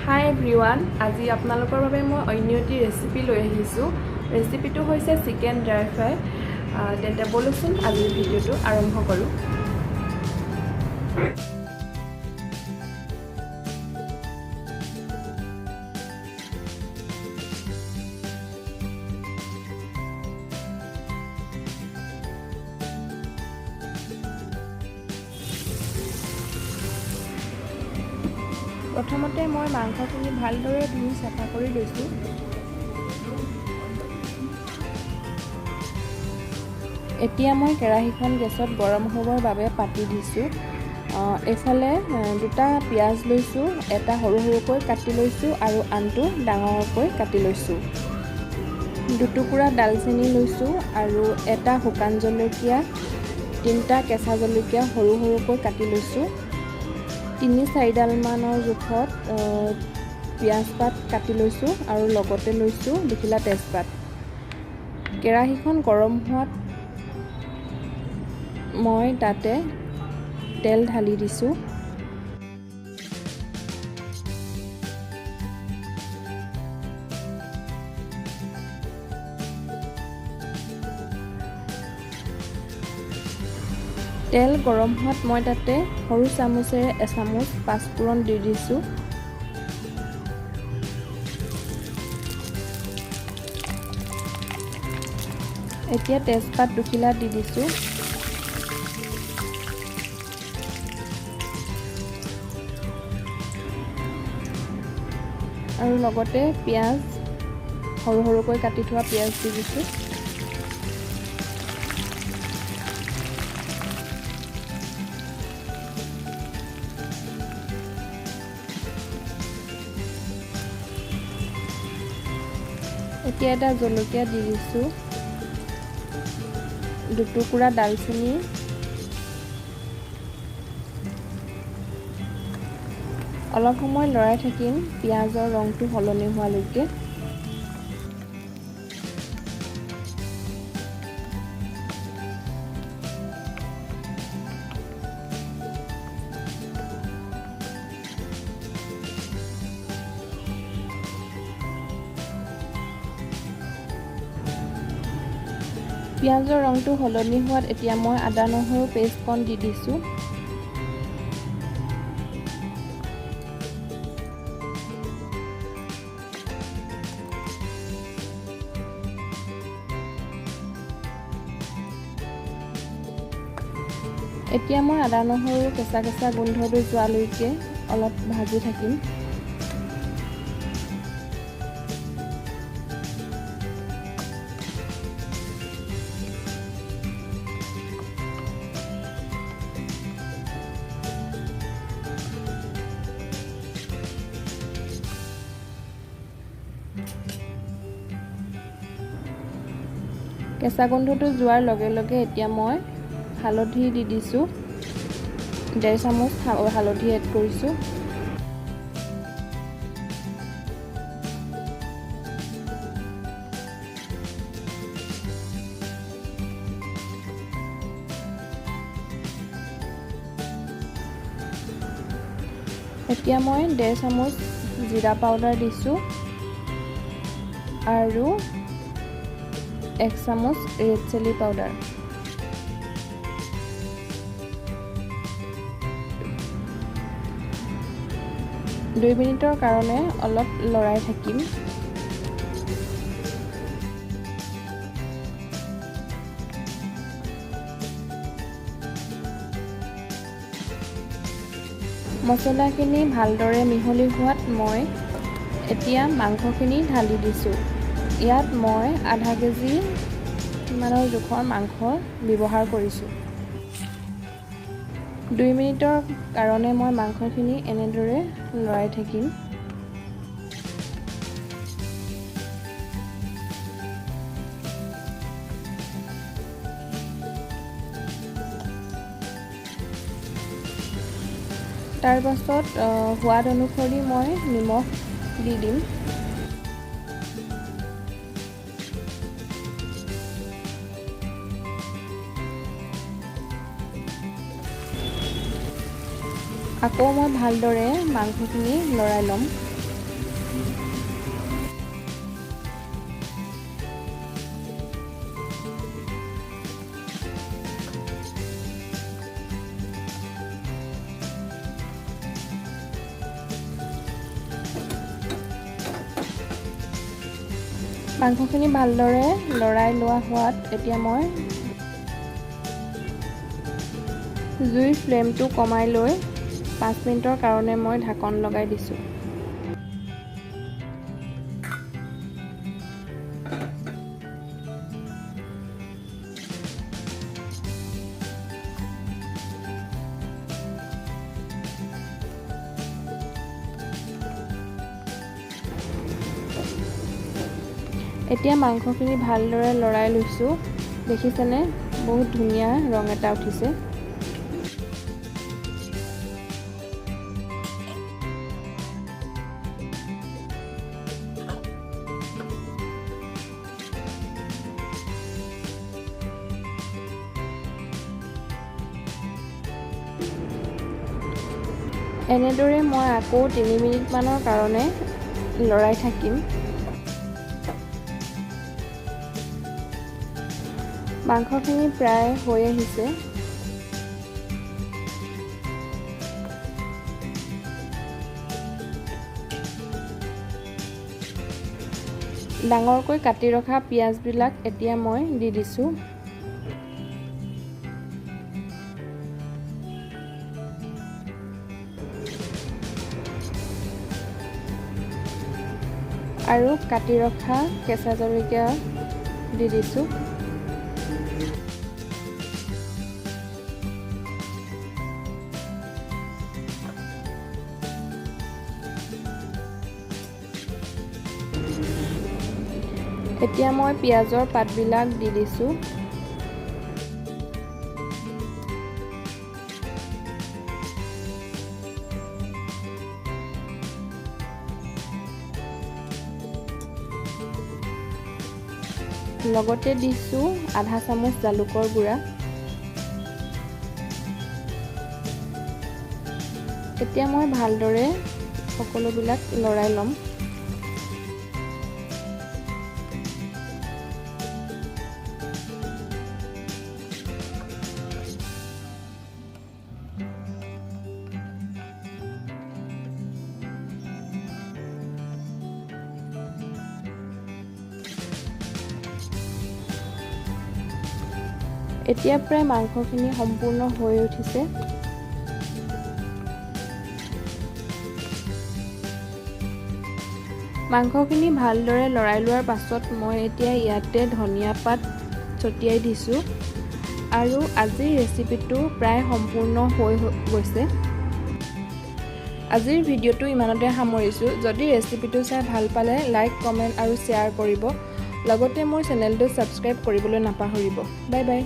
হাই everyone, আজি আপোনালোকৰ বাবে মই অন্য এটি ৰেচিপি লৈ আহিছোঁ। ৰেচিপিটো হৈছে চিকেন ড্ৰাই ফ্ৰাই। তেন্তে ব'লকচোন আজিৰ ভিডিঅ'টো আৰম্ভ কৰোঁ। প্ৰথমতে মই মাংসখিনি ভালদৰে ধুই চাফা কৰি লৈছোঁ। এতিয়া মই কেৰাহীখন গেছত গৰম হ'বৰ বাবে পাতি দিছোঁ। এইফালে দুটা পিঁয়াজ লৈছোঁ, এটা সৰু সৰুকৈ কাটি লৈছোঁ আৰু আনটো ডাঙৰকৈ কাটি লৈছোঁ। দুটুকুৰা ডালচেনি লৈছোঁ আৰু এটা শুকান জলকীয়া, 3টা কেঁচা জলকীয়া সৰু সৰুকৈ কাটি লৈছোঁ। 3-4ডাল মানৰ জোখত পিঁয়াজ পাত কাটি লৈছোঁ আৰু লগতে লৈছোঁ 2খিলা তেজপাত। কেৰাহীখন গৰম হোৱাত মই তাতে তেল ঢালি দিছোঁ। তেল গৰম হোৱাত মই তাতে সৰু চামুচেৰে এচামুচ পাঁচফোৰণ দি দিছোঁ। এতিয়া তেজপাত 2খিলা দি দিছোঁ। আৰু লগতে পিঁয়াজ, সৰু সৰুকৈ কাটি থোৱা পিঁয়াজ দি দিছোঁ। এতিয়া এটা জলকীয়া দি দিছোঁ, 2টুকুৰা ডালচেনি, অলপ সময় লৰাই থাকিম পিঁয়াজৰ ৰংটো সলনি হোৱালৈকে। পিঁয়াজৰ ৰংটো সলনি হোৱাত এতিয়া মই আদা নহৰু পেষ্টকণ দি দিছোঁ। এতিয়া মই আদা নহৰু কেঁচা কেঁচা গোন্ধটো যোৱালৈকে অলপ ভাজি থাকিম। কেঁচা গোন্ধটো যোৱাৰ লগে লগে এতিয়া মই হালধি দি দিছোঁ, 1.5 চামুচ হালধি এড কৰিছোঁ। এতিয়া মই 1.5 চামুচ জিৰা পাউডাৰ দিছোঁ আৰু 1 চামুচ ৰেড চিলি পাউডাৰ। দুই মিনিটৰ কাৰণে অলপ লৰাই থাকিম। মছলাখিনি ভালদৰে মিহলি হোৱাত মই এতিয়া মাংসখিনি ঢালি দিছোঁ। ইয়াত মই আধা কেজি মানৰ জোখৰ মাংস ব্যৱহাৰ কৰিছোঁ। 2 মিনিটৰ কাৰণে মই মাংসখিনি এনেদৰে লৰাই থাকিম। তাৰ পাছত সোৱাদ অনুসৰি মই নিমখ দি দিম। আকৌ মই ভালদৰে মাংসখিনি লৰাই ল'ম। মাংসখিনি ভালদৰে লৰাই লোৱা হোৱাত এতিয়া মই জুইৰ ফ্লেমটো কমাই লৈ 5 মিনিটৰ কাৰণে মই ঢাকন লগাই দিছোঁ। এতিয়া মাংসখিনি ভালদৰে লৰাই লৈছোঁ। দেখিছেনে বহুত ধুনীয়া ৰং এটা উঠিছে। এনেদৰে মই আকৌ 3 মিনিটমানৰ কাৰণে লৰাই থাকিম। মাংসখিনি প্ৰায় হৈ আহিছে। ডাঙৰকৈ কাটি ৰখা পিঁয়াজবিলাক এতিয়া মই দি দিছোঁ। আৰু কাটি ৰখা কেঁচা জলকীয়া দি দিছোঁ। এতিয়া মই পিঁয়াজৰ পাতবিলাক দি দিছোঁ। লগতে দিছোঁ আধা চামুচ জালুকৰ গুড়া। এতিয়া মই ভালদৰে সকলোবিলাক লৰাই ল'ম। এতিয়া প্ৰায় মাংসখিনি সম্পূৰ্ণ হৈ উঠিছে। মাংসখিনি ভালদৰে লৰাই লোৱাৰ পাছত মই এতিয়া ইয়াতে ধনিয়া পাত ছটিয়াই দিছোঁ আৰু আজিৰ ৰেচিপিটো প্ৰায় সম্পূৰ্ণ হৈ গৈছে। আজিৰ ভিডিঅ'টো ইমানতে সামৰিছোঁ। যদি ৰেচিপিটো চাই ভাল পালে লাইক, কমেণ্ট আৰু শ্বেয়াৰ কৰিব। লগতে মোৰ চেনেলটো ছাবস্ক্ৰাইব কৰিবলৈ নাপাহৰিব। Bye bye.